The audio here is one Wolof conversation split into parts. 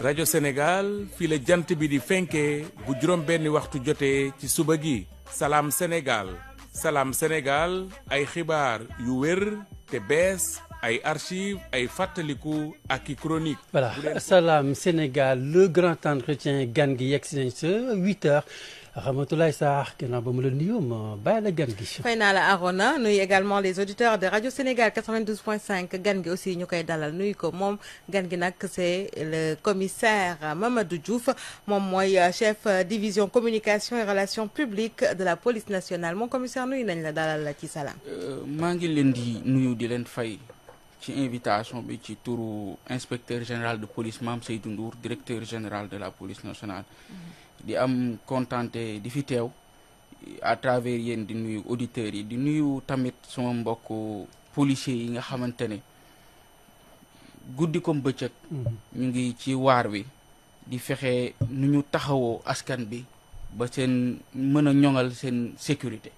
rajo Sénégal fii la jant bi di fenkee bu juróom benni waxtu jotee ci suba gi salaam Sénégal salaam Sénégal ay xibaar yu wér te bees ay archives ay fàttaliku ak i chronique. Voilà salaam Sénégal le grand entretien gan gi yegg si nañ sa 8h. Ramatoulaye Sarr gannaaw ba mu la nuyoo ma bàyyi la gan gi. fay naa la Arona nuyu également les auditeurs de radio Sénégal 92.5 gan gi aussi ñu koy dalal nuyu ko moom gan gi nag c'est le commissaire Mamadou Diouf moom mooy chef division communication et relations publiques de la police nationale mon commissaire nuyu nañ la dalal la ci salaam. maa ngi leen di nuyu di leen fay ci invitation bi ci turu inspecteur général de police Mame Seydou Ndour directeur général de la police nationale. di am contenté di fi teew à travers yéen di nuyu auditeurs yi di nuyu tamit sama mbokk policiers yi nga xamante ne guddi comme bëccëg ñu ngi ci waar wi di fexe nu ñu taxawoo askan bi ba seen mën a ñoŋal seen sécurité.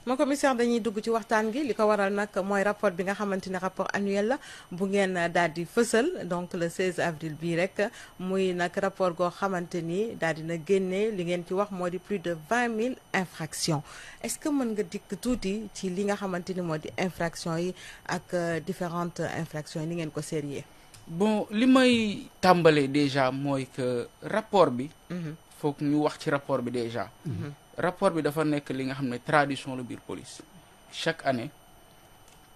mon commissaire dañuy dugg ci waxtaan gi li ko waral nag mooy rapport bi nga xamante ne rapport annuel la bu ngeen daal di fësal donc le 16 avril bii rek muy nag rapport goo xamante ni daal dina génne li ngeen ci wax moo di plus de 20 000 infractions est-ce que mën nga dikk tuuti ci li nga xamante ni moo di infractions yi ak différentes infractions yi ni ngeen ko sérieux. bon li may tàmbalee déjà mooy que rapport bi. foog ñu wax ci rapport bi déjà. rapport bi dafa nekk li nga xam ne tradition la biir police chaque année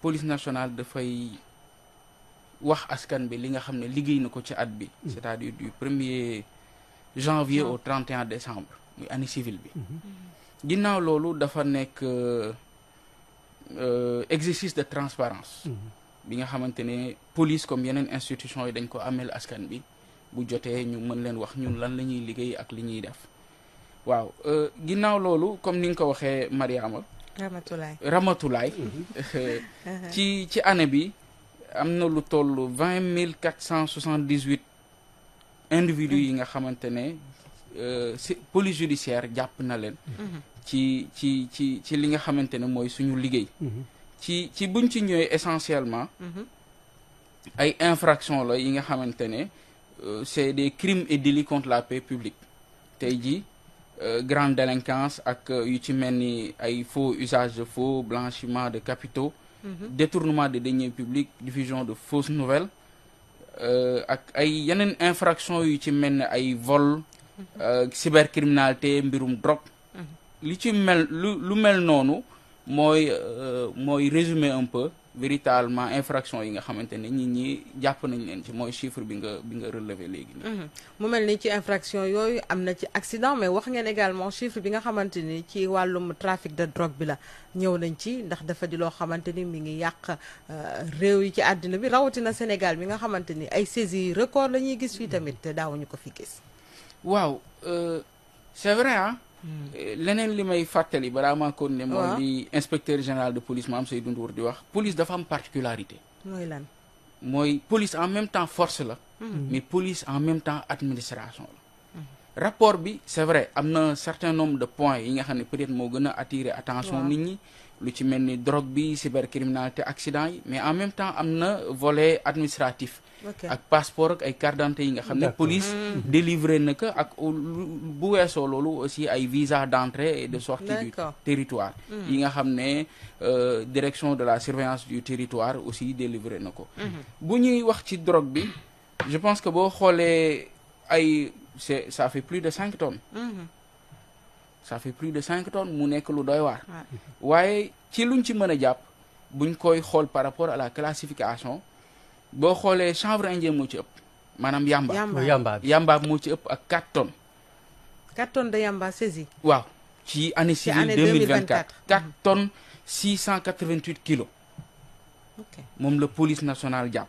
police nationale dafay wax askan bi li nga xam ne liggéey na ko ci at bi c'est-à-dire du 1er janvier au 31 décembre muy année civile bi ginnaaw loolu dafa nekk exercice de transparence bi nga xamante ne police comme yeneen institutions yi dañ ko amel askan bi bu jotee ñu mën leen wax ñun lan la ñuy liggéey ak li ñuy def waaw ginnaaw loolu comme ni nga ko waxee Mariama Ramatoulaye ci année bi am na lu toll 20 478 individus yi nga xamante ne police judiciaire jàpp na leen ci li nga xamante ne mooy suñu liggéey ci buñ ci ñëwee essentiellement ay infractions la yi nga xamante ne c'est des crimes et délits contre la paix publique tey jii grande délinquance ak yu ci mel ni ay faux usage de faux blanchiment de capitaux détournement de deniers publics diffusion de fausses nouvelles ak ay yeneen infractions yu ci mel ni ay vol cybercriminalité mbirum drogue li ci mel lu mel noonu mooy résumer un peu véritablement infraction yi nga xamante ne nit ñi jàpp nañ leen ci mooy chiffre bi nga relevé léegi nii. mu mel ni ci infraction yooyu am na ci accident mais wax ngeen également chiffre bi nga xamante ni ci wàllum trafic de drogue bi la ñëw nañ ci ndax dafa di loo xamante ni mi ngi yàq réew yi ci àddina bi rawatina Sénégal bi nga xamante ni ay saisies record la ñuy gis fii tamit daawuñu ko fi gis. waaw c'est vrai ah. leneen li may fàttali balaa maa kon ne mooy li inspecteur général de police Mame Seydou Ndour di wax police dafa am particularité mooy lan mooy police en même temps force la mais police en même temps administration la rapport bi c'est vrai am na certain nombre de points yi nga xam ne peut-être moo gën a attirer attention nit ñi lu ci mel ni drogue bi cybercriminalité accident yi mais en même temps am na volet administratif ak passeport ak ay carte d'identité yi nga xam ne police délivré na ko ak bu weesoo loolu aussi ay visa d'entrée et de sortie du territoire yi nga xam ne direction de la surveillance du territoire aussi délivré na ko bu ñuy wax ci drogue bi je pense que boo xoolee ay ça fait plus de 5 tonnes ça fait plus de 5 tonnes mu nekk lu doy waar waaye ci luñ ci mën a jàpp buñ koy xool par rapport à la classification boo xoolee chanvre indien moo ci ëpp maanaam yamba moo ci ëpp ak 4 tonnes 4 tonnes de yamba saisi waaw ci année civile 2024 4 tonnes 688 kilos moom la police nationale jàpp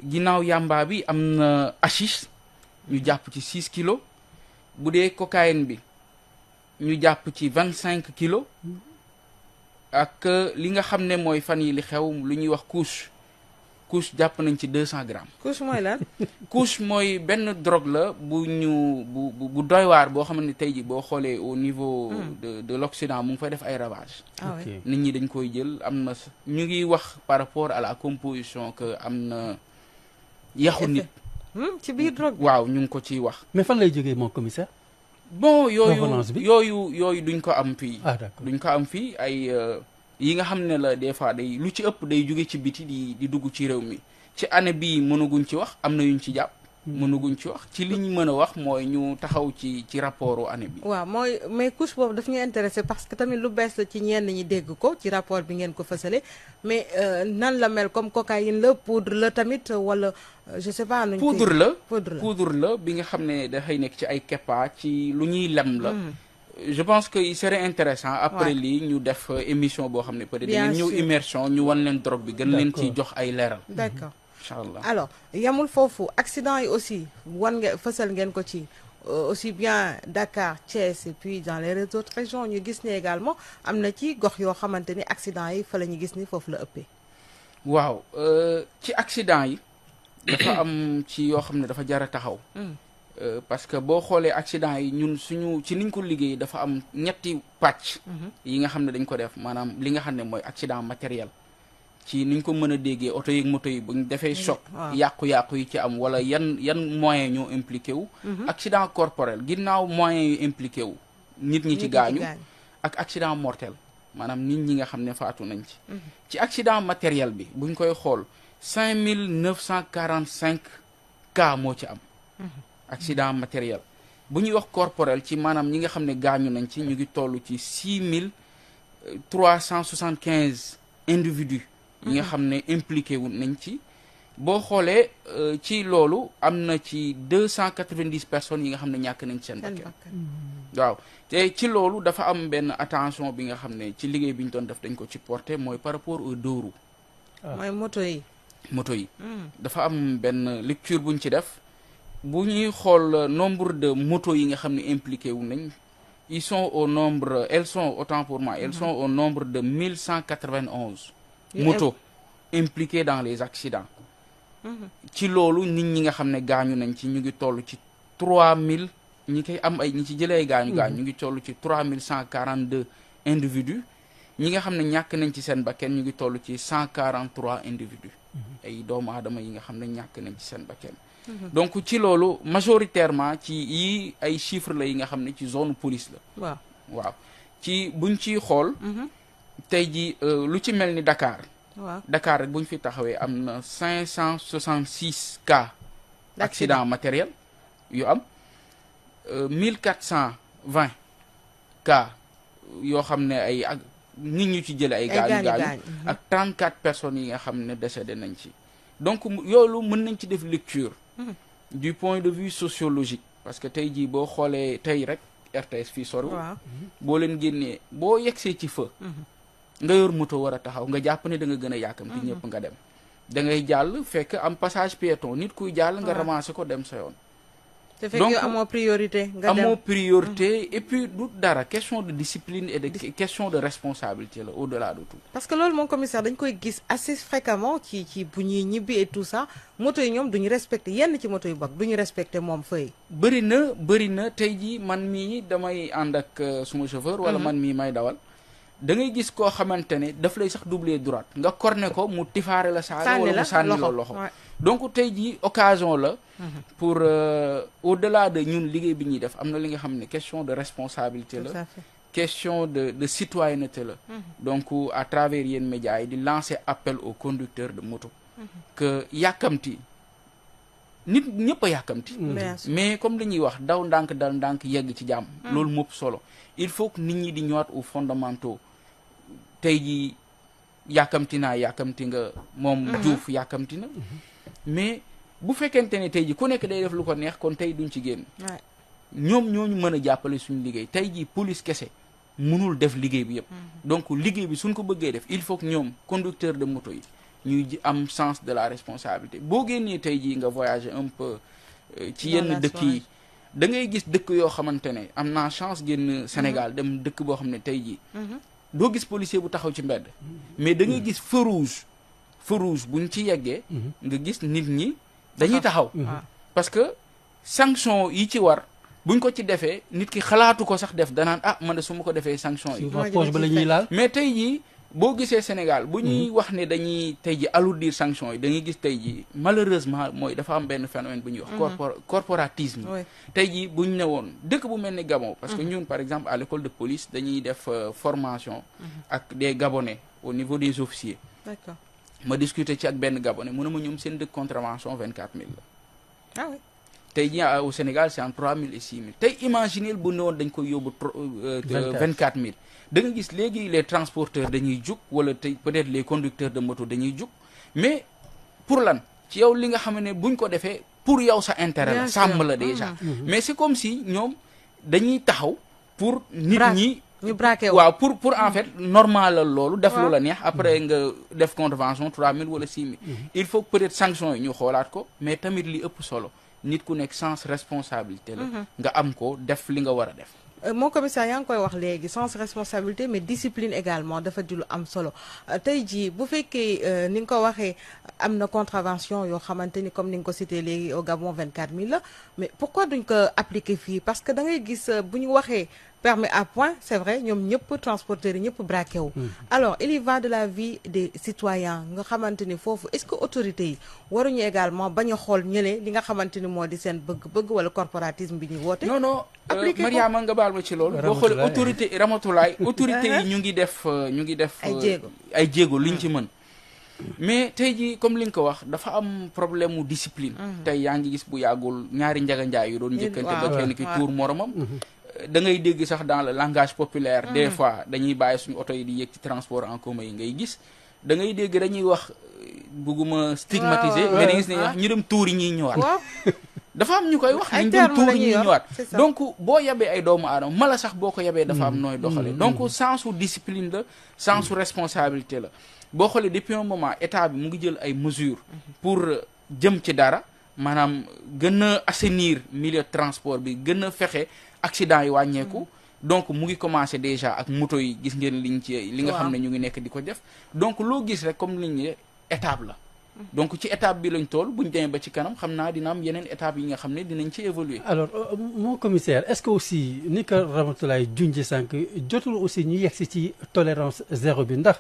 ginnaaw yamba bi am na hashish ñu jàpp ci 6 kilos bu dee cocaïne bi ñu jàpp ci 25 kilos ak li nga xam ne mooy fan yi li xew lu ñuy wax couche jàpp nañ ci 200 grammes. couche mooy lan. couche mooy benn drogue la bu doy waar boo xam ne tey ji boo xoolee au niveau de l'Occident mu ngi fay def ay ravages. nit ñi dañ koy jël am na ñu ngi wax par rapport à la composition que am na yaxu nit. ci biir drogue bi. waaw ñu ngi ko ciy wax. mais fan lay jógee mon commissaire. bon provenance bi yooyu duñ ko am fii. ah d'accord duñ ko am fii ay yi nga xam ne la des fois day lu ci ëpp day jóge ci biti di dugg ci réew mi ci année bii mënaguñ ci wax am na yuñ ci jàpp. mënaguñ ci wax ci li ñu mën a wax mooy ñu taxaw ci rapportu année bi. waaw mooy mais couche boobu daf ñu intéressé parce que tamit lu bees la ci ñenn ñi dégg ko ci rapport bi ngeen ko fësale mais nan la mel comme cocaïne la poudre la tamit wala je sais pas. nuñ poudre la bi nga xam ne dafay nekk ci ay keppa ci lu ñuy lem la. je pense que il serait intéressant après lii ñu def émission boo xam ne peut-être dañu ñëw immersion ñu wan leen drogue bi gën leen ci jox ay leeral. d'accord. inchallah alors yamul foofu accident yi aussi fësal ngeen ko ci aussi bien Dakar Thiès et puis dans les autres régions ñu gis ne également am na ci gox yoo xamante ni accident yi fa la ñu gis ni foofu la ëppee. waaw ci accident yi dafa am ci yoo xam ne dafa jar a taxaw. parce que boo xoolee accident yi ñun suñu ci niñ ko liggéey dafa am ñetti pàcc. yi nga xam ne dañ ko def maanaam li nga xam ne mooy accident matériel. ci niñ ko mën a déggee oto yeeg moto yi buñ defee choc yàqu-yàqu yi ci am wala yan moyens ñoo impliqué wu accident corporel ginnaaw moyens yu impliqué wu nit ñi ci gaañu ak accident mortel maanaam nit ñi nga xam ne faatu nañ ci accident matériel bi buñ koy xool 5945 cas moo ci am accident matériel bu ñuy wax corporel ci maanaam ñi nga xam ne gaañu nañ ci ñu ngi toll ci 6375 individus yi nga xam ne impliqué wu nañ ci boo xoolee ci loolu am na ci 290 personnes yi nga xam ne ñàkk nañ ci seen bakkan waaw te ci loolu dafa am benn attention bi nga xam ne ci liggéey bi ñu doon def dañ ko ci porté mooy par rapport aux deux roues mooy moto yi dafa am benn lecture buñ ci def bu ñuy xool nombre de moto yi nga xam ne impliqué wu nañ elles sont au nombre de 1191 moto impliqué dans les accidents ci loolu nit ñi nga xam ne gaañu nañ ci ñu ngi toll ci 3000 ñi koy am ay ñi ci jëlee gaañu ñu ngi toll ci 3142 individus ñi nga xam ne ñàkk nañ ci seen bakken ñu ngi toll ci 143 individus ay doomu aadama yi nga xam ne ñàkk nañ ci seen bakken donc ci loolu majoritairement ci yi ay chiffres la yi nga xam ne ci zone police la waaw ci buñ ciy xool tey ji lu ci mel ni Dakar Dakar rek bu ñu fi taxawee am na 566 cas accident matériel yu am 1420 cas yoo xam ne ay ak nit ñu ci jële ay gaañu ak 34 personnes yi nga xam ne décédé nañ ci donc yoolu mën nañ ci def lecture du point de vue sociologique parce que tey jii boo xoolee tey rek RTS fii soriwul boo leen génnee boo yegsee ci feu nga yor moto war a taxaw nga jàpp ne da nga gën a yàkkamti ñëpp nga dem da ngay jàll fekk am passage piéton nit kuy jàll nga ramasser ko dem sa yoon te fekk yow amoo priorité nga dem amoo priorité et puis du dara question de discipline et de question de responsabilité la au-delà de tout parce que loolu moom commissaire dañ koy gis assez fréquemment ci bu ñuy ñibbi et tout ça moto yi ñoom duñu respecté yenn ci moto yu bag duñu respecté moom fay bëri na tey jii man mii damay ànd ak suma chauffeur wala man mii may dawal da ngay gis koo xamante ne daf lay sax doubler droite nga corné ko mu tifaare la saaga wala mu sànni la loxo donc tey jii occasion la pour au-delà de ñun liggéey bi ñuy def am na li nga xam ne question de responsabilité la question de citoyenneté la donc à travers yéen médias yi di lancer appel aux conducteurs de moto que yàkkamti nit ñëpp a yàkkamti mais comme li ñuy wax daw ndànk dal ndànk yegg ci jàmm loolu mopp solo il faut que nit ñi di ñëwaat aux fondamentaux tey jii yàkkamti nga moom Diouf yàkkamti na mais bu fekkente ne tey jii ku nekk day def lu ko neex kon tey duñ ci génn ñoom ñooñu mën a jàppale suñu liggéey tey jii police kese mënul def liggéey bi yëpp donc liggéey bi suñ ko bëggee def il faut que ñoom conducteur de moto yi ñuy am sens de la responsabilité boo génnee tey jii nga voyager un peu ci yenn dëkk yi da ngay gis dëkk yoo xamante ne am naa chance génn Sénégal dem dëkk boo xam ne tey jii doo gis policier bu taxaw ci mbedd mais da ngay gis feu rouge buñ ci yeggee nga gis nit ñi dañuy taxaw parce que sanction yi ci war buñ ko ci defee nit ki xalaatu ko sax def danaan man de su ma ko defee sanction yi poche ba la ñuy laal mais tey jii boo gisee Sénégal bu ñuy wax ne dañuy tey ji alourdir sanctions yi da ngay gis tey ji malheureusement mooy dafa am benn phénomène bu ñuy wax corporatisme tey ji buñ ne woon dëkk bu mel ni Gabon parce que ñun par exemple à l'école de police dañuy def formation ak des Gabonais au niveau des officiers. D'accord. ma discuter ci ak benn Gabonais mu ne ma ñoom seen dëkk contravention 24000 la. Ah oui. tey jii au Sénégal c'est entre 3000 et 6000 tey imaginez bu ne woon dañ koy yóbbu 24000 da nga gis léegi les transporteurs dañuy jug wala tey peut-être les conducteurs de moto dañuy jug mais pour lan ci yow li nga xam ne buñ ko defee pour yow sa intérêt la sàmm la déjà mais c'est comme si ñoom dañuy taxaw pour nit ñi ñu braqué waaw pour en fait normal la loolu def lu la neex après nga def contravention 3000 wala 6000 il faut peut-être sanction yi ñu xoolaat ko mais tamit li ëpp solo nit ku nekk sens responsabilité la nga am ko def li nga war a def mon commissaire yaa ngi koy wax léegi sens responsabilité mais discipline également dafa di lu am solo tey jii bu fekkee ni nga ko waxee am na contravention yoo xamante ni comme ni nga ko cité léegi au Gabon 24000 la mais pourquoi duñ ko appliquer fii parce que da ngay gis bu ñu waxee permis à point c'est vrai ñoom ñëpp transporteurs yi ñëpp braqué wu alors il y va de la vie des citoyens nga xamante ni foofu est-ce que autorités yi waruñu également bañ a xool ñële li nga xamante ni moo di seen bëgg-bëgg wala corporatisme bi ñuy woote non Mariama nga baal ma ci loolu boo xoolee autorité Ramatulaay autorités yi ñu ngi def ay jéego liñ ci mën mais tey jii comme li nga ko wax dafa am problème mu discipline tey yaa ngi gis bu yàggul ñaari njaganjaay yu doon njëkkante ba kenn ki tuur moromam da ngay dégg sax dans le langage populaire des fois dañuy bàyyi suñu oto yi di yéeg ci transport en commun yi ngay gis da ngay dégg dañuy wax bugguma stigmatiser mais da gis ne wax ñu dem tuuri ñuy ñëwaat dafa am ñu koy wax ñu dem tuuri ñuy ñëwaat donc boo yabee ay doomu aadama mala sax boo ko yabee dafa am nooy doxale donc sensu discipline la sensu responsabilité la boo xoolee depuis un moment état bi mu ngi jël ay mesures pour jëm ci dara maanaam gën a assainir milieu de transport bi gën a fexe accident yi wàññeeku donc mu ngi commencé déjà ak moto yi gis ngeen liñ ci li nga xam ne ñu ngi nekk di ko def donc loo gis rek comme liñ ne étape la donc ci étape bi lañ toll buñ demee ba ci kanam xam naa dina am yeneen étape yi nga xam ne dinañ ci évoluer alors mon commissaire est-ce que aussi ni ko Ramatoulaye junje sànq jotul aussi ñu yegsi ci tolérance zéro bi ndax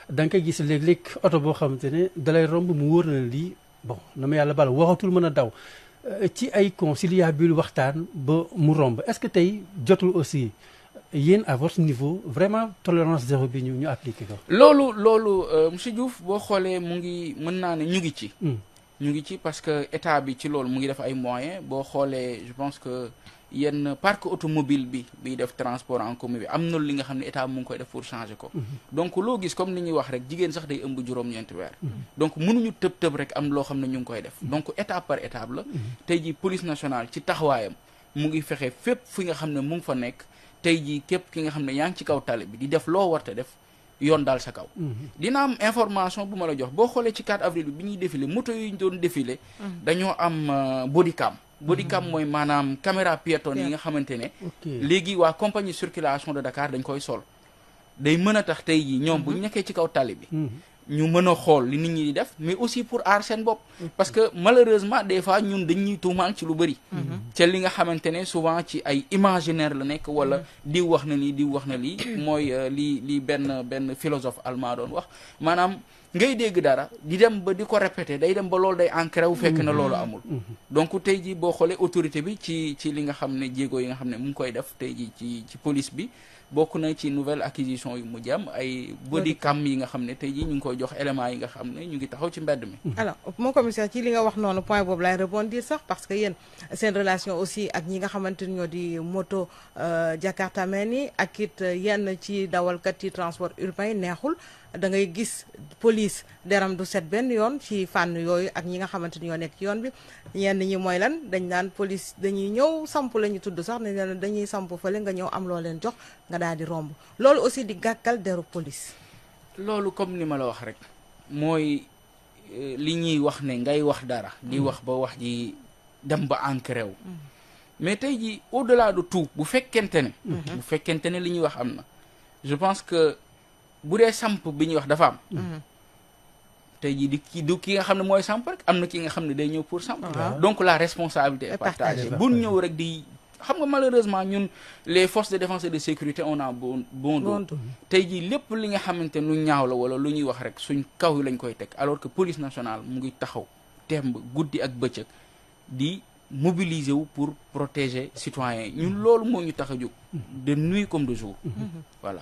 da nga koy gis léeg-léeg oto boo xamante ne dalay romb mu wóor na lii bon na ma yàlla bal waxatul mën a daw ci ay conciliabule waxtaan ba mu romb est-ce que tey jotul aussi yéen à votre niveau vraiment tolérance zéro bi ñu appliqué ko. loolu monsieur Diouf boo xoolee mu ngi mën naa ne ñu ngi ci. ñu ngi ci parce que état bi ci loolu mu ngi def ay moyens boo xoolee je pense que yenn parc automobile biy def transport en commun bi am na li nga xam ne état mu ngi koy def pour changer ko. donc loo gis comme ni ñuy wax rek jigéen sax day ëmb juróom-ñeenti weer. donc mënuñu tëb rek am loo xam ne ñu ngi koy def. donc étape par étape la. tey jii police nationale ci taxawaayam mu ngi fexe fépp fi nga xam ne mu ngi fa nekk. tey jii képp ki nga xam ne yaa ngi ci kaw tali bi di def loo warte def yoon daal sa kaw dina am information bu ma la jox boo xoolee ci 4 avril bi ñuy défilé moto yi ñu doon défilé dañoo am bodycam mooy maanaam caméra piétonne yi nga xamante ne léegi waa compagnie circulation de Dakar dañ koy sol day mën a tax tey jii ñoom bu ñu nekkee ci kaw tali bi ñu mën a xool li nit ñi di def mais aussi pour aar seen bopp parce que malheureusement des fois ñun dañuy tuumaal ci lu bëri ca li nga xamante ne souvent ci ay imaginaire la nekk wala diw wax na lii diw wax na lii mooy lii benn philosophe allemand doon wax maanaam ngay dégg dara di dem ba di ko répéter day dem ba loolu day ancré wu fekk na loolu amul donc tey ji boo xoolee autorité bi ci li nga xam ne jéego yi nga xam ne mu ngi koy def tey ji ci police bi bokk na ci nouvelle acquisition yu mu jëm ay body cam yi nga xam ne tey jii ñu ngi koy jox éléments yi nga xam ne ñu ngi taxaw ci mbedd mi. alors mon commissaire ci li nga wax noonu point boobu laay rebondir sax parce que yéen seen relation aussi ak ñi nga xamante ni ñoo di moto jakartamen yi ak it yenn ci dawalkat yi transport urbain yi neexul da ngay gis police deram du set benn yoon ci fànn yooyu ak ñi nga xamante ni ñoo nekk ci yoon bi yenn ñi mooy lan dañ naan police dañuy ñëw samp la ñu tudd sax ne leen dañuy samp fële nga ñëw am loo leen jox nga daal di romb loolu aussi di gàkkal deru police. loolu comme ni ma la wax rek mooy li ñuy wax ne ngay wax dara. di wax ba wax ji dem ba ancré wu. mais tey ji au-delà de tout bu fekkente ne li ñuy wax am na je pense que bu dee samp bi ñuy wax dafa am. tey jii du ki nga xam ne mooy samp rek am na ki nga xam ne day ñëw pour samp. donc la responsabilité est partagée bu ñëw rek di xam nga malheureusement ñun les forces de défense et de sécurité on a bon dos tey jii lépp li nga xamante lu ñaaw la wala lu ñuy wax rek suñ kaw yi lañ koy teg alors que police nationale mu ngi taxaw temb guddi ak bëccëg di mobiliser wu pour protéger citoyens yi ñun loolu moo ñu tax a jóg de nuit comme de jour voilà.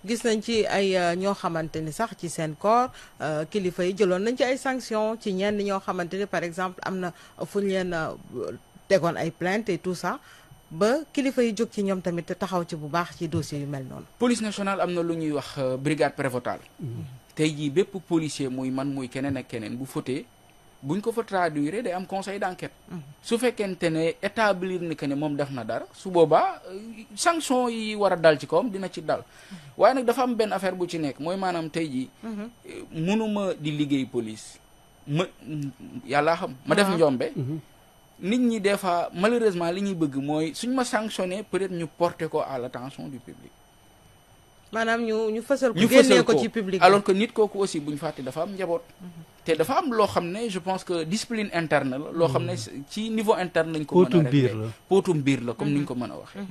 gis nañ ci ay ñoo xamante ni sax ci seen corps kilifa yi jëloon nañ ci ay sanctions ci ñenn ñoo xamante ni par exemple am na fu ñu leen tegoon ay plainte et tout ça ba kilifa yi jóg ci ñoom tamit taxaw ci bu baax ci dossier yu mel noonu. police nationale am na lu ñuy wax brigade prévôtale. tey jii bépp policier muy man muy keneen ak keneen bu fotee buñ ko fa traduire day am conseil d'enquête. su fekkente ne établir ni que ne moom def na dara su boobaa sanction yi war a dal ci kawam dina ci dal waaye nag dafa am benn affaire bu ci nekk mooy maanaam tey jii. mënuma di liggéey police yàllaa xam ma def njombe. nit ñi des fois malheureusement li ñuy bëgg mooy suñ ma sanctionné peut-être ñu porter ko à l'attention du public. maanaam ñu fësal ko génnee ko ci public alors que nit kooku aussi bu ñu fàtte dafa am njaboot. te dafa am loo xam ne je pense que discipline interne la. loo xam ne ci niveau interne lañ ko mën a régler póotum biir la comme ni ñu ko mën a waxee.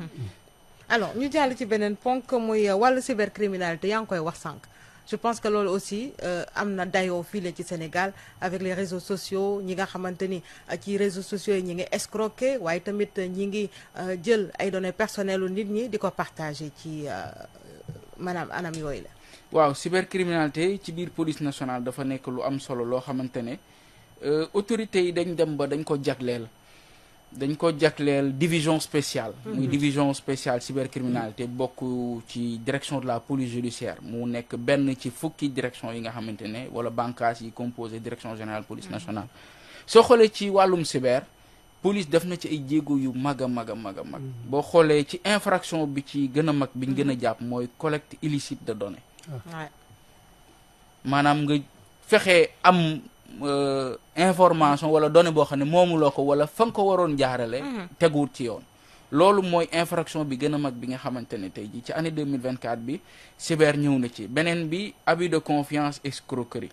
alors ñu jàll ci beneen ponk muy wàllu cybercriminalité yaa ngi koy wax sànq. je pense que loolu aussi am na dayoo fii ci Sénégal avec les réseaux sociaux ñi nga xamante ni ci réseaux sociaux yi ñi ngi escroquer waaye tamit ñi ngi jël ay données personnelles u nit ñi di ko partager ci maanaam anam yooyu la. waaw cybercriminalité ci biir police nationale dafa nekk lu am solo loo xamante ne autorités yi dañ dem ba dañ ko jagleel division spéciale muy division spéciale cybercriminalité bokk ci direction de la police judiciaire mu nekk benn ci fukki direction yi nga xamante ne wala bànqaas yi composé direction générale police nationale soo xoolee ci wàllum cyber police def na ci ay jéego yu mag a mag boo xoolee ci infraction bi ci gën a mag bi ñu gën a jàpp mooy collecte illicite de données maanaam nga fexe am information wala donnée boo xam ne moomuloo ko wala fa nga ko waroon jaarale teguwut ci yoon loolu mooy infraction bi gën a mag bi nga xamante ne tey jii ci année 2024 bi cyber ñëw na ci beneen bi abus de confiance escroquerie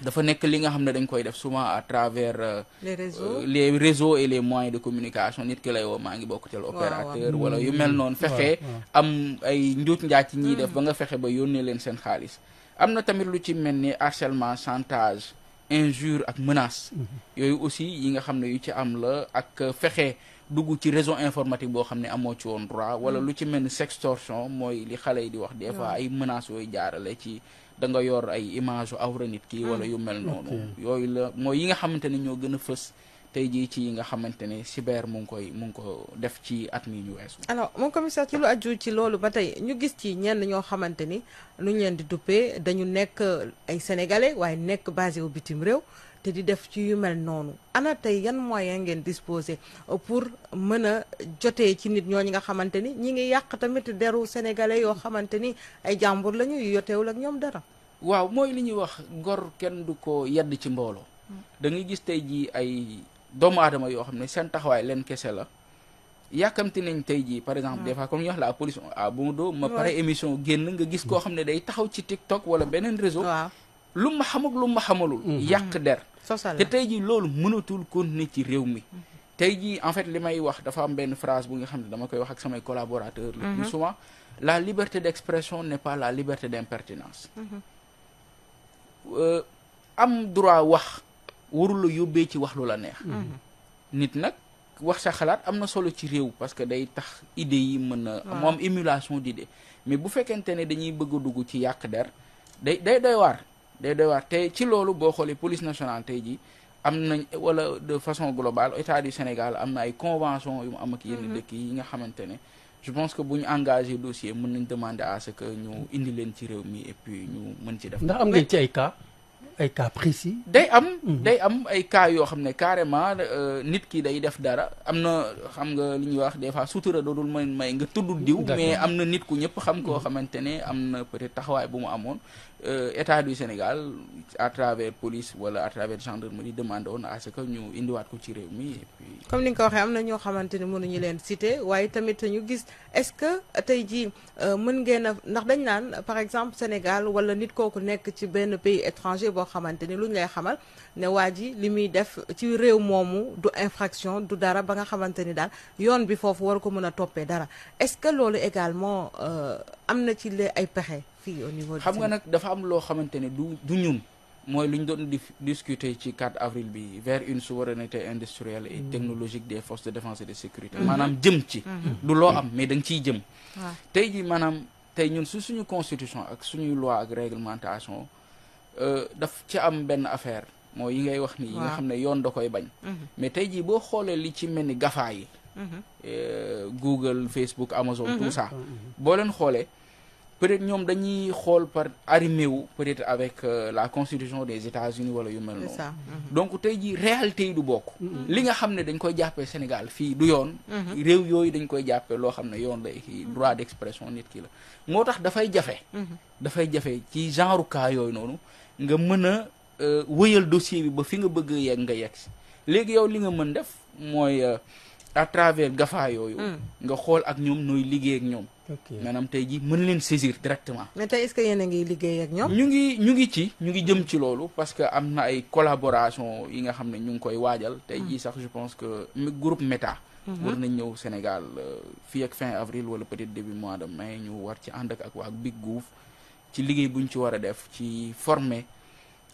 dafa nekk li nga xam ne dañ koy def souvent à travers les réseaux et les moyens de communication nit ki lay woo maa ngi bokk tel opérateur wala yu mel noonu fexe am ay njuuj njaaj ci ñiy def ba nga fexe ba yónnee leen seen xaalis am na tamit lu ci mel ni harcèlement chantage injure ak menace yooyu aussi yi nga xam ne yu ci am la ak fexe dugg ci réseau informatique boo xam ne amoo ci woon droit wala lu ci mel ni sextorsion mooy li xale yi di wax des fois ay menaces yooyu jaarale ci da nga yor ay image yu awra nit ki wala yu mel noonu yooyu la mooy yi nga xamante ne ñoo gën a fës tey jii ci yi nga xamante ne cyber mu ngi ko def ci at mi ñu weesu. alors mon commissaire ci lu aju ci loolu ba tey ñu gis ci ñenn ñoo xamante ni nu ñu leen di duppee dañu nekk ay sénégalais waaye nekk basé au bitim réew te di def ci yu mel noonu ana tey yan moyen ngeen disposer pour mën a jotee ci nit ñooñu nga xamante ni ñi ngi yàq tamit deru sénégalais yoo xamante ni ay jàmbur lañu yu yoteewul ak ñoom dara. waaw mooy li ñuy wax gor kenn du ko yedd ci mbooloo. da ngay gis tey jii ay doomu aadama yoo xam ne seen taxawaay leen kese la yàkkamti nañ tey jii par exemple des fois comme ñu wax la police à bon dos ma pare émission génn nga gis koo xam ne day taxaw ci TikTok wala beneen réseau lu ma xam ak lu ma xamalul yàq der te tey jii loolu mënatul continuer ci réew mi tey jii en fait li may wax dafa am benn phrase bu nga xam ne dama koy wax ak samay collaborateurs le plus souvent la liberté d'expression n'est pas la liberté d'impertinence am droit wax warul la yóbbee ci wax lu la neex nit nag wax sa xalaat am na solo ci réew parce que day tax idées yi mën a moom émulation d'idées mais bu fekkente ne dañuy bëgg a dugg ci yàq der day doy waar te ci loolu boo xoolee police nationale tey ji am nañ wala de façon globale état du Sénégal am na ay convention yu mu am ak yenn dëkk yi nga xamante ne je pense que bu ñu engagé dossier mën nañ demander à ce que ñu indi leen ci réew mi et puis ñu mën ci def ndax am ngeen ci ay cas précis. day am ay cas yoo xam ne carrément nit ki day def dara am na xam nga li ñuy wax des fois sutura doodul may nga tudd diw mais am na nit ku ñëpp xam koo xamante ne am na peut-être taxawaay bu mu amoon état du Sénégal à travers police wala à travers gendarmerie demandé woon à ce que ñu indiwaat ko ci réew mi et puis comme ni nga ko waxee am na ñoo xamante ne mënuñu leen citer waaye tamit ñu gis est-ce que tey jii mën ngeen a ndax dañ naan par exemple Sénégal wala nit kooku nekk ci benn pays étranger boo xamante ni lu ñu lay xamal ne waa ji li muy def ci réew moomu du infraction du dara ba nga xamante ni daal yoon bi foofu war ko mën a toppee dara est-ce que loolu également am na ci ay pexe fii au niveau xam nga nag dafa am loo xamante ne du ñun mooy lu ñu doon discuter ci 4 avril bi vers une souveraineté industrielle et technologique des forces de défense et de sécurité maanaam jëm ci du loo am mais da nga ciy jëm tey ji maanaam tey ñun suñu constitution ak suñuy loi ak réglementation daf ci am benn affaire mooy yi ngay wax ni yi nga xam ne yoon da koy bañ mais tey jii boo xoolee li ci mel ni GAFA yi Google Facebook Amazon tout ça boo leen xoolee peut-être ñoom dañuy xool par arrimé wu peut-être avec la constitution des États-Unis wala yu mel noonu donc tey jii réalité yi du bokk li nga xam ne dañ koy jàppee Sénégal fii du yoon réew yooyu dañ koy jàppee loo xam ne yoon lay kii droit d'expression nit ki la moo tax dafay jafe ci genre cas yooyu noonu nga mën a wëyal dossier bi ba fi nga bëgg yegg nga yegg si léegi yow li nga mën def mooy à travers GAFA yooyu nga xool ak ñoom nooy liggéey ak ñoom maanaam tey ji mën leen saisir directement mais tey est-ce que yéen a ngi liggéey ak ñoom ñu ngi jëm ci loolu parce que am na ay collaboration yi nga xam ne ñu ngi koy waajal tey jii sax je pense que groupe Meta war nañ ñëw Sénégal fii ak fin avril wala peut-être début mois de mai ñu war ci ànd ak waa Big Gouv ci liggéey buñ ci war a def ci former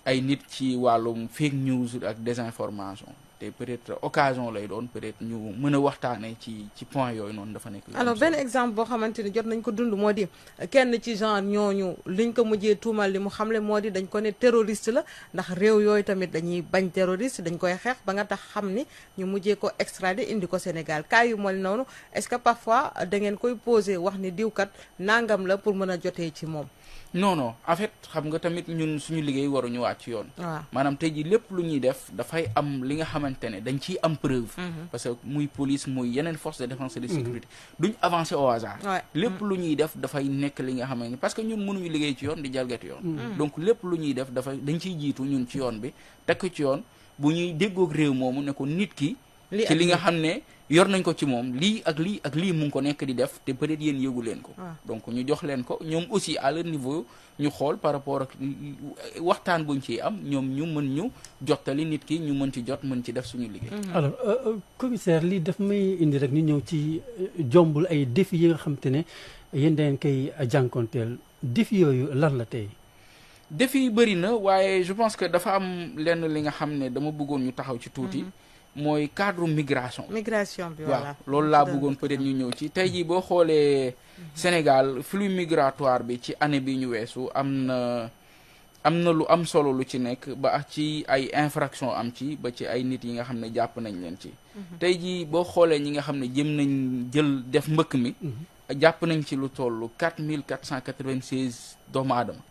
ay nit ci wàllum fake news ak désinformation te peut-être occasion lay doon peut-être ñu mën a waxtaanee ci point yooyu noonu dafa nekk. alors benn exemple boo xamante ni jot nañ ko dund moo di kenn ci genre ñooñu liñ ko mujjee tuumal li mu xamle moo di dañ ko ne terroriste la ndax réew yooyu tamit dañuy bañ terroriste dañ koy xeex ba nga tax xam ni ñu mujjee ko extrader indi ko Sénégal cas yu mel noonu est-ce que parfois da ngeen koy poser wax ni diwkat nangam la pour mën a jotee ci moom. non en fait xam nga tamit ñun suñu liggéey waruñu wàcc yoon. waaw maanaam tey jii lépp lu ñuy def dafay am li nga xamante ne dañ ciy am preuve. parce que muy police muy yeneen force de défense et de sécurité duñ avancer au hasard. lépp lu ñuy def dafay nekk li nga xamante ne parce que ñun mënuñu liggéey ci yoon di jalgati yoon. donc lépp lu ñuy def dañ ciy jiitu ñun ci yoon bi tekk ci yoon bu ñuy déggoog réew moomu ne ko nit ki. ci li nga xam ne yor nañ ko ci moom lii ak lii mu ngi ko nekk di def te peut-être yéen yëgu leen ko. donc ñu jox leen ko ñoom aussi à leur niveau ñu xool par rapport ak waxtaan buñ ciy am ñoom ñu mën ñu jottali nit ki ñu mën ci jot mën ci def suñu liggéey. alors commissaire lii daf may indi rek ñu ñëw ci jombul ay défis yi nga xam te ne yéen dangeen koy jànkonteel défis yooyu lan la tey. défis yi bëri na waaye je pense que dafa am lenn li nga xam ne dama bëggoon ñu taxaw ci tuuti. mooy cadre migration bi voilà waaw loolu laa bëggoon peut-être ñu ñëw ci tey jii boo xoolee Sénégal flux migratoire bi ci année bi ñu weesu am na lu am solo lu ci nekk ba ci ay infraction am ci ba ci ay nit yi nga xam ne jàpp nañ leen ci tey jii boo xoolee ñi nga xam ne jëm nañ jël def mbëkk mi jàpp nañ ci lu toll 4496 doomu aadama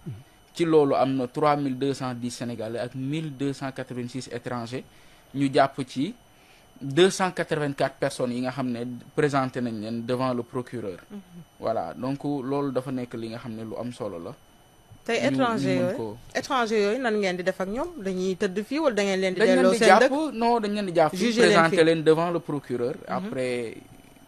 ci loolu am na 3210 sénégalais ak 1286 étrangers ñu jàpp ci 284 personnes yi nga xam ne présenté nañ leen devant le procureur. voilà donc loolu dafa nekk li nga xam ne lu am solo la. tey étranger yooyu nan ngeen di def ak ñoom dañuy tëdd fii wala da ngeen leen di delloo seen dëkk dañ leen di jàpp présenté leen devant le procureur. après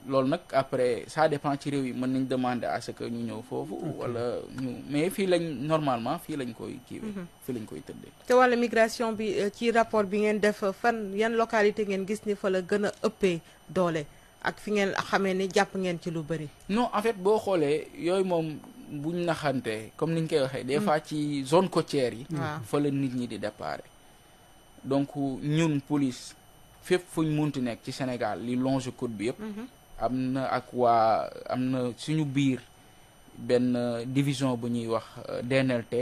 loolu nag après ça dépend ci réew yi mën nañ demander à ce que ñu ñëw foofu wala ñu mais fii lañ normalement fii lañ koy kiiwee fii lañ koy tëddee. te wàllu migration bi ci rapport bi ngeen def fan yan localité ngeen gis ni fa la gën a ëppee doole ak fi ngeen xamee ni jàpp ngeen ci lu bëri. non en fait boo xoolee yooyu moom buñ naxante comme niñ koy waxee des fois ci zone côtière yi. fa la nit ñi di départ. donc ñun police fépp fuñ munti nekk ci Sénégal li longe côte bi yëpp. am na suñu biir benn division bu ñuy wax DNLT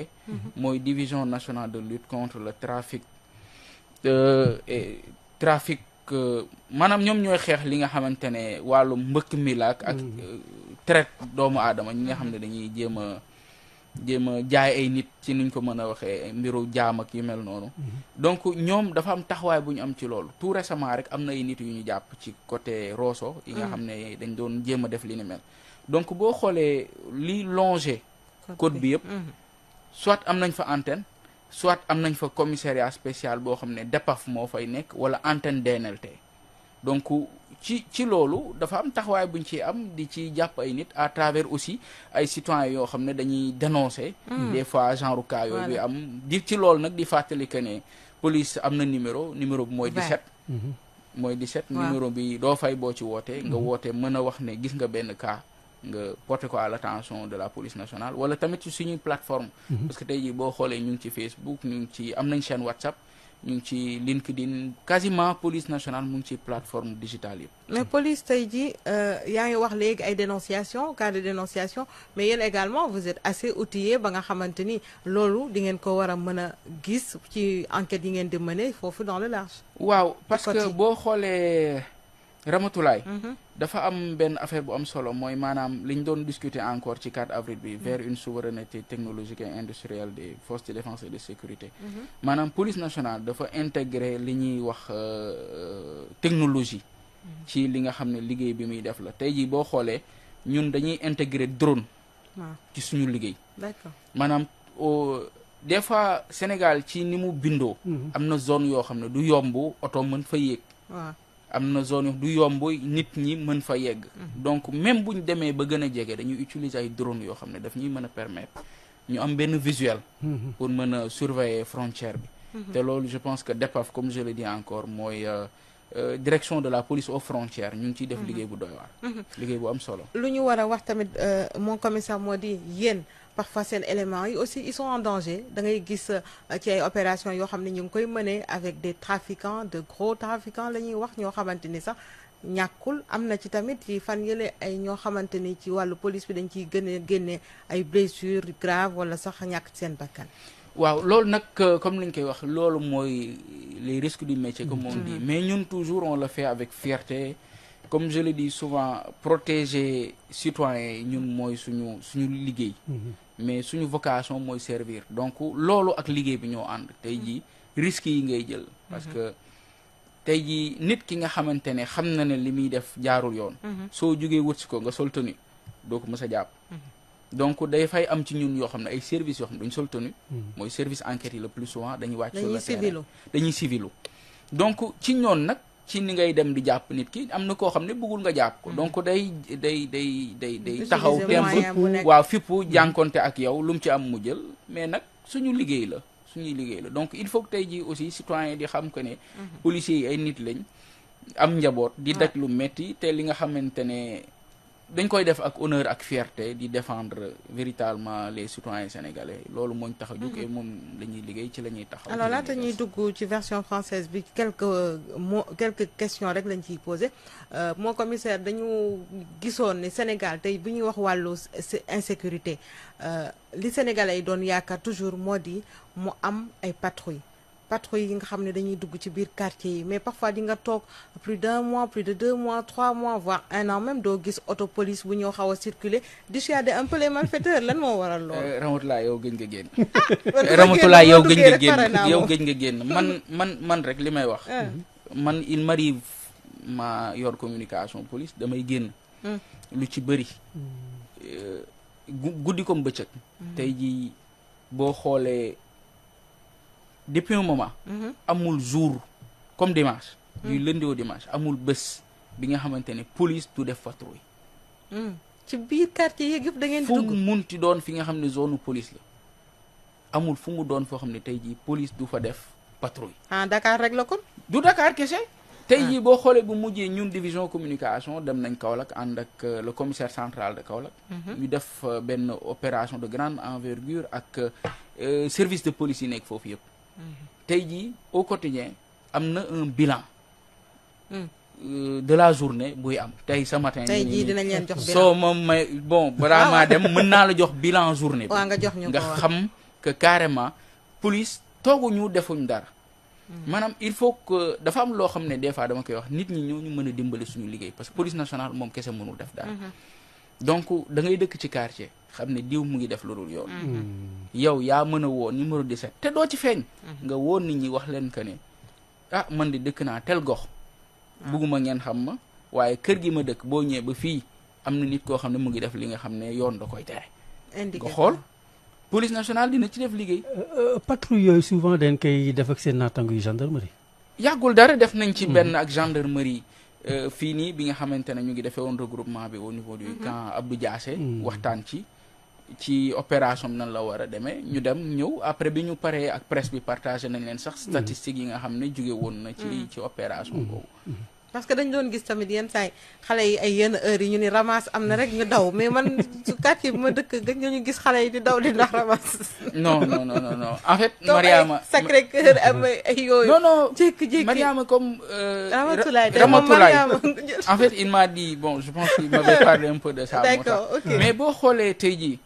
mooy division nationale de lutte contre le trafic maanaam ñoom ñooy xeex li nga xamante ne wàllu mbëkk mi la ak traite doomu aadama ñi nga xam ne dañuy jéem a jaay ay nit ci nuñ ko mën a waxee mbiru jaam ak yu mel noonu donc ñoom dafa am taxawaay bu ñu am ci loolu tout récemment rek am na ay nit yu ñu jàpp ci côté Rosso yi nga xam ne dañ doon jéem a def li ni mel donc boo xoolee li longé côte bi yëpp soit am nañ fa antenne soit am nañ fa commissariat spécial boo xam ne DEPAF moo fay nekk wala antenne DNLT donc ci loolu dafa am taxawaay buñ ci am di ci jàpp ay nit à travers aussi ay citoyens yoo xam ne dañuy dénoncer des fois genre cas yooyu bi am di ci loolu nag di fàttali que ne police am na numéro bi mooy 17 mooy 17 numéro bi doo fay boo ci wootee nga woote mën a wax ne gis nga benn cas nga porter ko à l'attention de la police nationale wala tamit ci suñuy plateforme parce que tey jii boo xoolee ñu ngi ci Facebook ñu ngi ci am nañ chaîne WhatsApp ñu ngi ci LinkedIn quasiment police nationale mu ngi ci plateforme digitale yëpp. mais police tey jii yaa ngi wax léegi ay dénonciation cas de dénonciation mais yéen également vous êtes assez outillé ba nga xamante ni loolu di ngeen ko war a mën a gis ci enquête yi ngeen di mener foofu dans le large. waaw parce que boo xoolee Ramatoulaye dafa am benn affaire bu am solo mooy maanaam li ñu doon discuter encore ci 4 avril bi vers une souveraineté technologique et industrielle des forces de défense et de sécurité maanaam police nationale dafa intégrer li ñuy wax technologie ci li nga xam ne liggéey bi muy def la tey jii boo xoolee ñun dañuy intégrer drone ci suñu liggéey d'accord maanaam des fois Sénégal ci ni mu bindoo am na zone yoo xam ne du yomb oto mën fa yéeg am na zone du yomb nit ñi mën fa yegg donc même buñ demee ba gën a jege dañuy utiliser ay drone yoo xam ne daf ñuy mën a permettre ñu am benn visuel pour mën a surveiller frontière bi te loolu je pense que DEPAF comme je le dis encore mooy direction de la police aux frontières ñu ngi ciy def liggéey bu doy waar liggéey bu am solo lu ñu war a wax tamit mon commissaire moo di yéen parfois seen éléments yi aussi ils sont en danger da ngay gis ci ay opérations yoo xam ne ñu ngi koy mener avec des trafiquants de gros trafiquants la ñuy wax ñoo xamante ni sax ñàkkul am na ci tamit ci fan yële ay ñoo xamante ni ci wàllu police bi dañ ciy génne ay blessures graves wala sax ñàkk seen bakkan. waaw loolu nag comme ni ñu koy wax loolu mooy les risques du métier comme on dit mais ñun toujours on le fait avec fierté comme je le dis souvent protéger citoyens yi ñun mooy suñu liggéey mais suñu vocation mooy servir donc loolu ak liggéey bi ñoo ànd tey jii risques yi ngay jël parce que tey jii nit ki nga xamante ne xam na ne li muy def jaarul yoon soo jógee wut si ko nga sol tenue doo ko mës a jàpp donc day fay am ci ñun yoo xam ne ay services yoo xam ne dañu sol tenue mooy service enquête yi le plus souvent dañuy wàcc sur le terrain dañuy civilu donc ci ñoon nag ci ni ngay dem di jàpp nit ki am na koo xam ne bëggul nga jàpp ko donc day taxaw temp waaw fippu jànkonte ak yow lu mu ci am mu jël mais nag suñuy liggéey la donc il faut que tey jii aussi citoyen di xam que ne policiers yi ay nit lañ am njaboot di daj lu metti te li nga xamante ne dañ koy def ak honneur ak fierté di défendre véritablement les citoyens sénégalais loolu mooñ tax a jóg et moom la ñuy liggéey ci la ñuy taxaw. alors laata ñuy dugg ci version française bi quelques questions rek lañ ciy posé mon commissaire dañu gisoon ne Sénégal tey bu ñuy wax wàllu insécurité li Sénégalais yi doon yaakaar toujours moo di mu am ay patrouilles yi nga xam ne dañuy dugg ci biir quartier yi mais parfois di nga toog plus d'1 mois plus de 2 mois 3 mois voire 1 an même doo gis auto police bu ñëw xaw a circuler dissuader un peu les malfaiteurs lan moo waral loolu. Ramatoulaye yow gëj nga génn. Ramatoulaye yow gëj nga génn man rek li may wax. man il m'arrive ma yor communication police damay génn. lu ci bëri. guddi comme bëccëg. tey jii boo xoolee. depuis un moment amul jour comme dimanche du lundi au dimanche amul bés bi nga xamante ne police du def patrouille ci biir quartier yeeg yëpp da ngeen fu mu munti doon fi nga xam ne zone police la amul fu mu doon foo xam ne tey jii police du fa def patrouille Dakar rek la kon du Dakar kese tey jii boo xoolee bu mujjee ñun division communication dem nañ Kaolack ànd ak le commissaire central de Kaolack ñu def benn opération de grande envergure ak service de police yi nekk foofu yëpp tey jii au quotidien am na un bilan de la journée buy am tey ce matin tey jii dinañ leen jox bilan soo ma may bon balaa maa dem mën naa la jox bilan journée bi nga jox ñu nga xam que carrément police tooguñu defuñ dara maanaam il faut que dafa am loo xam ne des fois dama koy wax nit ñi ñoo ñu mën a dimbali suñu liggéey parce que police nationale moom kese mënul def dara donc da ngay dëkk ci quartier xam ne diw mu ngi def lu dul yoon yow yaa mën a woo numéro 17 te doo ci feeñ nga woo nit ñi wax leen que ne man di dëkk naa tel gox bugguma ngeen xam ma waaye kër gi ma dëkk boo ñëwee ba fii am na nit koo xam ne mu ngi def li nga xam ne yoon da koy tere nga xool police nationale dina ci def liggéey patrouille yooyu souvent dañ koy def ak seen naataango yu gendarmerie yàggul dara def nañ ci benn ak gendarmerie fii nii bi nga xamante ne ñu ngi defee woon regroupement bi au niveau du camp Abdou Diassé waxtaan ci opération bi nan la war a demee ñu dem ñëw après bi ñu paree ak presse bi partagé nañ leen sax statistiques yi nga xam ne jóge woon na ci opération boobu. parce que dañ doon gis tamit yenn saa yi xale yi ay yenn heures yi ñu ni ramasse am na rek ñu daw mais man su quartier bi ma dëkk gëj ñu gis xale yi di daw di ndax ramasse. non en fait. Mariama Sacré Cœur am ay yooyu. non jékki-jékki Mariama comme. Ramatoulaye en fait il m'a dit bon je pense qu'il m'avait parlé un peu de ça. d'accord ok mais boo xoolee tey jii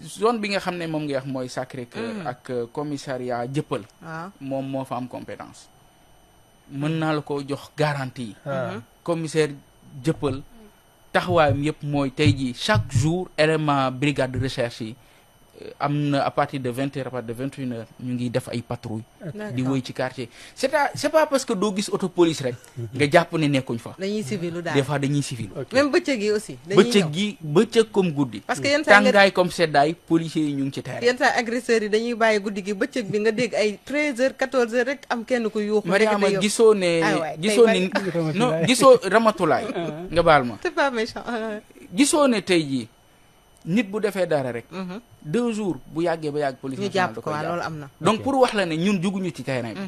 zone bi nga xam ne moom nga wax mooy Sacré Cœur ak commissariat Jëppal. waaw moom moo fa am compétence. mën naa la ko jox garantie. commissaire Jëppal taxawaayam yëpp mooy tey jii chaque jour élément brigade de recherche yi am na à partir de 20h à partir de 21h ñu ngi def ay patrouille di wëy ci quartier c'est pas parce que doo gis auto police rek nga jàpp ne nekkuñ fa. dañuy civil lu daal des fois dañuy civil. même bëccëg yi aussi. dañuy ñëw bëccëg comme guddi. parce que yenn saa tàngaay comme seddaay policiers yi ñu ngi ci terrain. yenn saa agresseurs yi dañuy bàyyi guddi gi bëccëg bi nga dégg ay 13h 14h rek am kenn ku yuuxu. Mariama gisoo ne non gisoo Ramatoulaye nga baal ma. c'est pas méchant. gisoo ne tey jii nit bu defee dara rek. 2 jours bu yàggee ba yàgg police nationale da koy jàpp loolu am na. donc pour wax la ne ñun juguñu ci terrain bi.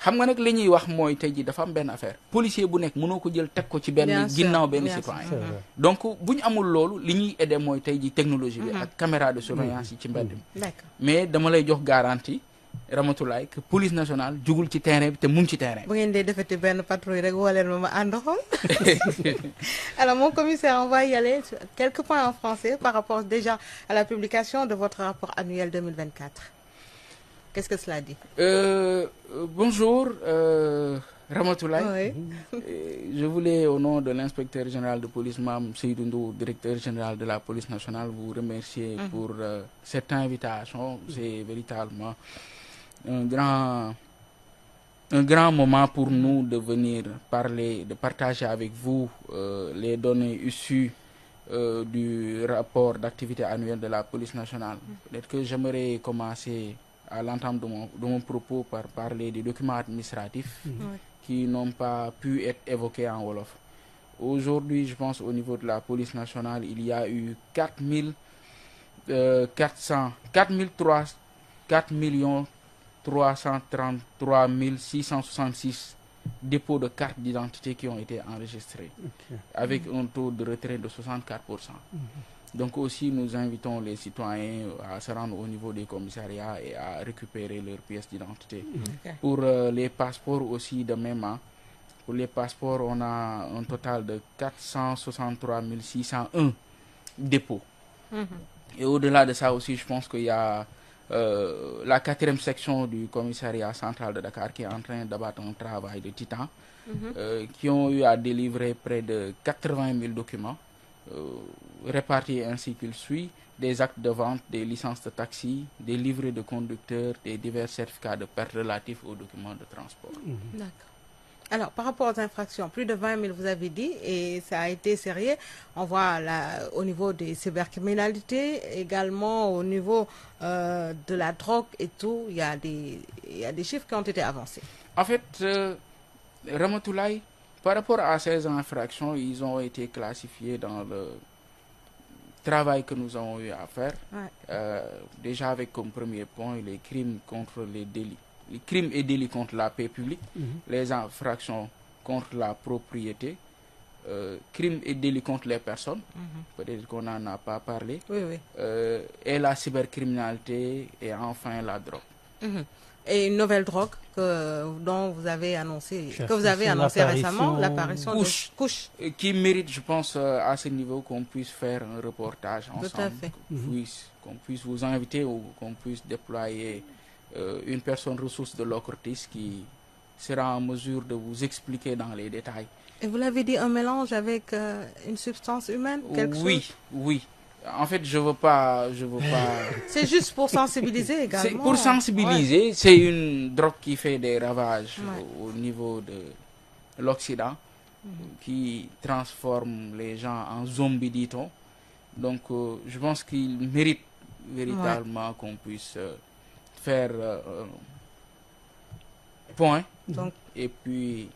xam nga nag li ñuy wax mooy tey jii dafa am benn affaire policier bu nekk mënoo ko jël teg ko ci benn ginnaaw benn citoyen donc bu ñu amul loolu li ñuy aider mooy tey jii technologie bi ak caméra de surveillance yi ci mbedd mi. mais dama lay jox garantie Ramatoulaye que police nationale jugul ci terrain bi te mu ngi ci terrain bi. bu ngeen dee defati benn patrouille rek woo leen ma ànd xool. Alors mon commissaire, on va y aller sur quelques points en français par rapport déjà à la publication de votre rapport annuel 2024. Qu'est-ce que cela dit? Bonjour Ramatoulaye. Oui. Je voulais au nom de l'inspecteur général de police Mame Seydou Ndour, directeur général de la police nationale, vous remercier pour cette invitation. C'est véritablement un grand moment pour nous de venir parler, de partager avec vous les données issues du rapport d'activité annuelle de la police nationale. Peut-être que j'aimerais commencer à l'entame de mon propos par parler des documents administratifs qui n'ont pas pu être évoqués en Wolof. Aujourd'hui, je pense au niveau de la police nationale, il y a eu 4 333 666 dépôts de cartes d'identité qui ont été enregistrés, avec un taux de retrait de 64%. Donc aussi, nous invitons les citoyens à se rendre au niveau des commissariats et à récupérer leurs pièces d'identité. Pour les passeports aussi, de même. Pour les passeports, on a un total de 463 601 dépôts. Et au-delà de ça aussi, je pense qu'il y a la 4e section du commissariat central de Dakar qui est en train d'abattre un travail de titan, qui ont eu à délivrer près de 80 000 documents, répartis ainsi qu'il suit: des actes de vente, des licences de taxi, des livrets de conducteurs, des divers certificats de perte relatifs aux documents de transport. D'accord. Alors, par rapport aux infractions, plus de 20 000, vous avez dit, et ça a été sérieux. On voit là, au niveau des cybercriminalités, également au niveau de la drogue et tout, il y a des chiffres qui ont été avancés. En fait, Ramatoulaye, par rapport à ces infractions, ils ont été classifiés dans le travail que nous avons eu à faire. Déjà avec comme premier point les crimes contre les délits. Les crimes et délits contre la paix publique, les infractions contre la propriété, crimes et délits contre les personnes, peut-être qu'on n'en a pas parlé, et la cybercriminalité, et enfin la drogue. Et une nouvelle drogue dont vous avez annoncé, récemment, l'apparition de couche. Qui mérite, je pense, à ce niveau qu'on puisse faire un reportage ensemble, tout à fait. qu'on puisse vous inviter ou qu'on puisse déployer une personne ressource de l'OCRTIS qui sera en mesure de vous expliquer dans les détails. Et vous l'avez dit, un mélange avec une substance humaine, quelque chose? Oui. En fait, je veux pas. C'est juste pour sensibiliser également. C'est pour sensibiliser. C'est une drogue qui fait des ravages au niveau de l'Occident, qui transforme les gens en zombies, dit-on. Donc, je pense qu'il mérite véritablement qu'on puisse faire point. Donc, et puis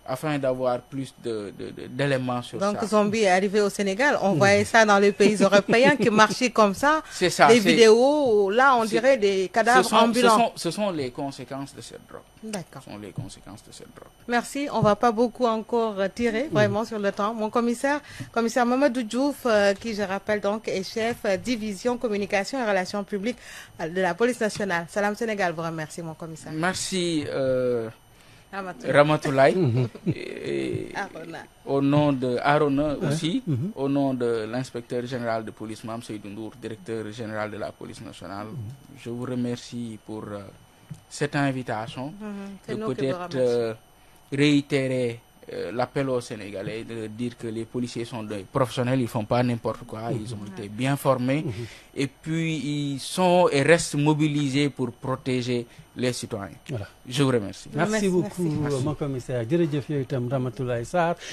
afin d'avoir plus d'éléments sur ça. Donc Zombie est arrivé au Sénégal, on voyait ça dans les pays européens qui marchaient comme ça. C'est ça. Des vidéos, là on dirait des cadavres ambulants. Ce sont les conséquences de cette drogue. D'accord. Ce sont les conséquences de cette drogue. Merci, on va pas beaucoup encore tirer vraiment sur le temps. Mon commissaire Mamadou Diouf, qui je rappelle donc est chef division communication et relations publiques de la police nationale. Salam Sénégal vous remercie mon commissaire. Merci Ramatoulaye. Au nom de Arona aussi, au nom de l'inspecteur général de police, Mame Seydou Ndour, directeur général de la police nationale, je vous remercie pour cette invitation, de peut-être réitérer l'appel aux Sénégalais, de dire que les policiers sont des professionnels, ils font pas n'importe quoi, ils ont été bien formés et puis ils sont et restent mobilisés pour protéger les citoyens. Voilà. Je vous remercie. Merci beaucoup mon commissaire. Jërëjëf yow itam Ramatoulaye Sarr.